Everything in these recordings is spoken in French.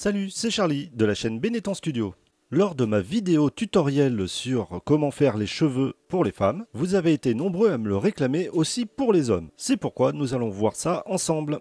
Salut, c'est Charlie de la chaîne Benetton Studio. Lors de ma vidéo tutoriel sur comment faire les cheveux pour les femmes, vous avez été nombreux à me le réclamer aussi pour les hommes. C'est pourquoi nous allons voir ça ensemble.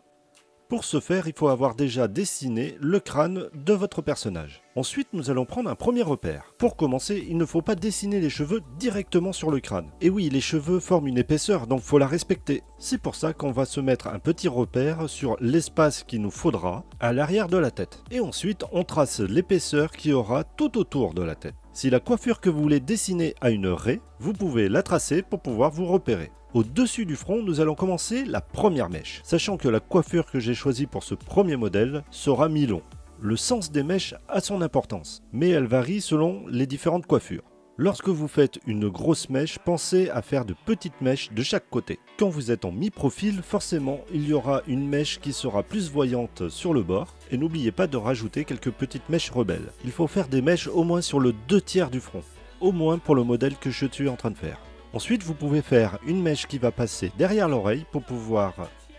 Pour ce faire, il faut avoir déjà dessiné le crâne de votre personnage. Ensuite, nous allons prendre un premier repère. Pour commencer, il ne faut pas dessiner les cheveux directement sur le crâne. Et oui, les cheveux forment une épaisseur, donc il faut la respecter. C'est pour ça qu'on va se mettre un petit repère sur l'espace qu'il nous faudra à l'arrière de la tête. Et ensuite, on trace l'épaisseur qu'il y aura tout autour de la tête. Si la coiffure que vous voulez dessiner a une raie, vous pouvez la tracer pour pouvoir vous repérer. Au-dessus du front, nous allons commencer la première mèche, sachant que la coiffure que j'ai choisie pour ce premier modèle sera mi-long. Le sens des mèches a son importance, mais elle varie selon les différentes coiffures. Lorsque vous faites une grosse mèche, pensez à faire de petites mèches de chaque côté. Quand vous êtes en mi-profil, forcément, il y aura une mèche qui sera plus voyante sur le bord, et n'oubliez pas de rajouter quelques petites mèches rebelles. Il faut faire des mèches au moins sur le 2/3 du front, au moins pour le modèle que je suis en train de faire. Ensuite, vous pouvez faire une mèche qui va passer derrière l'oreille pour pouvoir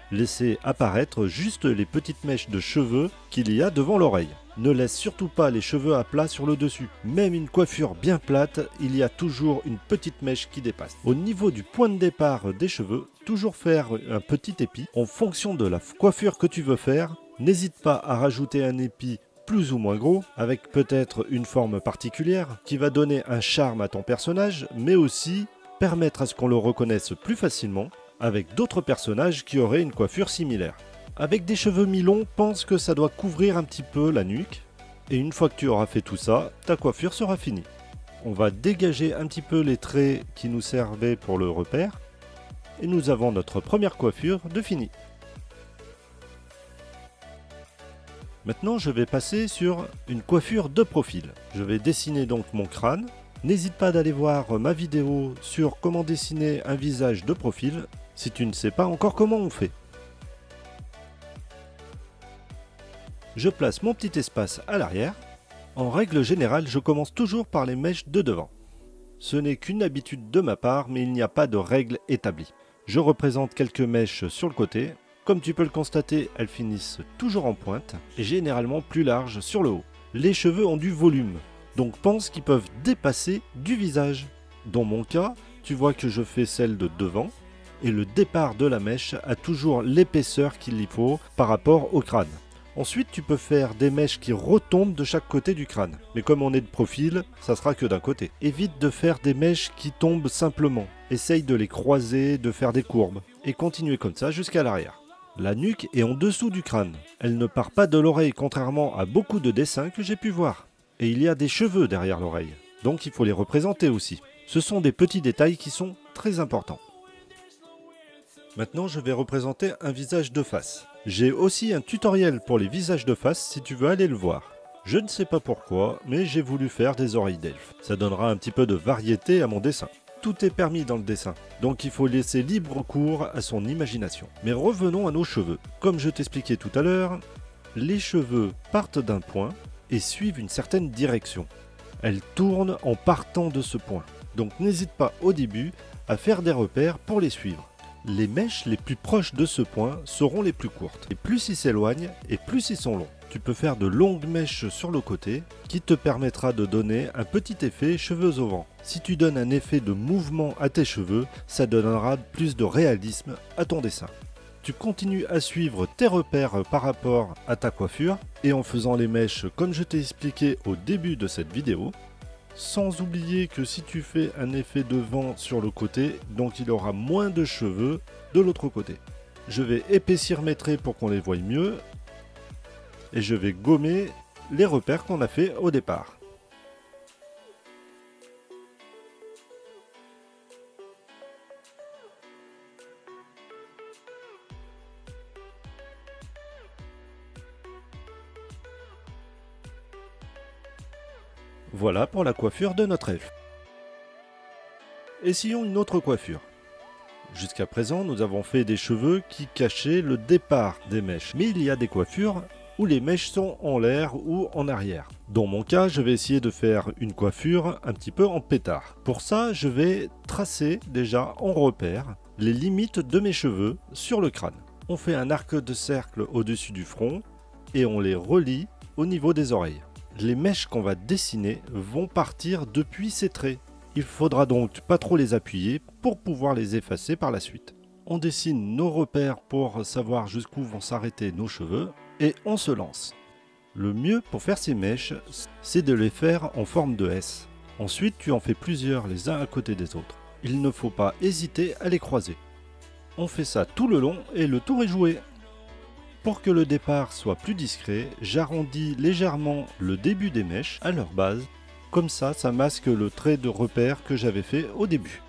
laisser apparaître juste les petites mèches de cheveux qu'il y a devant l'oreille. Ne laisse surtout pas les cheveux à plat sur le dessus. Même une coiffure bien plate, il y a toujours une petite mèche qui dépasse. Au niveau du point de départ des cheveux, toujours faire un petit épi. En fonction de la coiffure que tu veux faire, n'hésite pas à rajouter un épi plus ou moins gros, avec peut-être une forme particulière qui va donner un charme à ton personnage, mais aussi permettre à ce qu'on le reconnaisse plus facilement avec d'autres personnages qui auraient une coiffure similaire. Avec des cheveux mi-longs, pense que ça doit couvrir un petit peu la nuque, et une fois que tu auras fait tout ça, ta coiffure sera finie. On va dégager un petit peu les traits qui nous servaient pour le repère, et nous avons notre première coiffure de finie. Maintenant, je vais passer sur une coiffure de profil. Je vais dessiner donc mon crâne. N'hésite pas d'aller voir ma vidéo sur comment dessiner un visage de profil si tu ne sais pas encore comment on fait. Je place mon petit espace à l'arrière. En règle générale, je commence toujours par les mèches de devant. Ce n'est qu'une habitude de ma part, mais il n'y a pas de règle établie. Je représente quelques mèches sur le côté. Comme tu peux le constater, elles finissent toujours en pointe et généralement plus larges sur le haut. Les cheveux ont du volume. Donc pense qu'ils peuvent dépasser du visage. Dans mon cas, tu vois que je fais celle de devant et le départ de la mèche a toujours l'épaisseur qu'il y faut par rapport au crâne. Ensuite, tu peux faire des mèches qui retombent de chaque côté du crâne. Mais comme on est de profil, ça sera que d'un côté. Évite de faire des mèches qui tombent simplement. Essaye de les croiser, de faire des courbes et continuer comme ça jusqu'à l'arrière. La nuque est en dessous du crâne. Elle ne part pas de l'oreille contrairement à beaucoup de dessins que j'ai pu voir. Et il y a des cheveux derrière l'oreille, donc il faut les représenter aussi. Ce sont des petits détails qui sont très importants. Maintenant, je vais représenter un visage de face. J'ai aussi un tutoriel pour les visages de face si tu veux aller le voir. Je ne sais pas pourquoi, mais j'ai voulu faire des oreilles d'elfe. Ça donnera un petit peu de variété à mon dessin. Tout est permis dans le dessin, donc il faut laisser libre cours à son imagination. Mais revenons à nos cheveux. Comme je t'expliquais tout à l'heure, les cheveux partent d'un point et suivent une certaine direction. Elles tournent en partant de ce point. Donc n'hésite pas au début à faire des repères pour les suivre. Les mèches les plus proches de ce point seront les plus courtes. Et plus ils s'éloignent et plus ils sont longs. Tu peux faire de longues mèches sur le côté qui te permettra de donner un petit effet cheveux au vent. Si tu donnes un effet de mouvement à tes cheveux, ça donnera plus de réalisme à ton dessin. Tu continues à suivre tes repères par rapport à ta coiffure et en faisant les mèches comme je t'ai expliqué au début de cette vidéo. Sans oublier que si tu fais un effet de vent sur le côté, donc il aura moins de cheveux de l'autre côté. Je vais épaissir mes traits pour qu'on les voie mieux et je vais gommer les repères qu'on a fait au départ. Voilà pour la coiffure de notre elfe. Essayons une autre coiffure. Jusqu'à présent, nous avons fait des cheveux qui cachaient le départ des mèches. Mais il y a des coiffures où les mèches sont en l'air ou en arrière. Dans mon cas, je vais essayer de faire une coiffure un petit peu en pétard. Pour ça, je vais tracer déjà en repère les limites de mes cheveux sur le crâne. On fait un arc de cercle au-dessus du front et on les relie au niveau des oreilles. Les mèches qu'on va dessiner vont partir depuis ces traits. Il faudra donc pas trop les appuyer pour pouvoir les effacer par la suite. On dessine nos repères pour savoir jusqu'où vont s'arrêter nos cheveux et on se lance. Le mieux pour faire ces mèches, c'est de les faire en forme de S. Ensuite, tu en fais plusieurs les uns à côté des autres. Il ne faut pas hésiter à les croiser. On fait ça tout le long et le tour est joué. Pour que le départ soit plus discret, j'arrondis légèrement le début des mèches à leur base. Comme ça, ça masque le trait de repère que j'avais fait au début.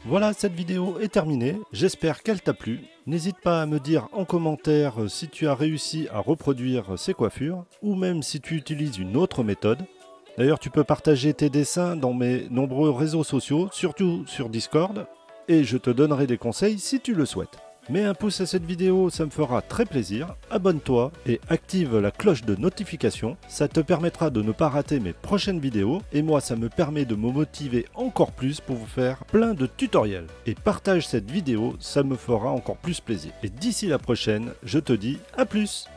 Voilà, cette vidéo est terminée, j'espère qu'elle t'a plu. N'hésite pas à me dire en commentaire si tu as réussi à reproduire ces coiffures, ou même si tu utilises une autre méthode. D'ailleurs, tu peux partager tes dessins dans mes nombreux réseaux sociaux, surtout sur Discord, et je te donnerai des conseils si tu le souhaites. Mets un pouce à cette vidéo, ça me fera très plaisir. Abonne-toi et active la cloche de notification. Ça te permettra de ne pas rater mes prochaines vidéos. Et moi, ça me permet de me motiver encore plus pour vous faire plein de tutoriels. Et partage cette vidéo, ça me fera encore plus plaisir. Et d'ici la prochaine, je te dis à plus!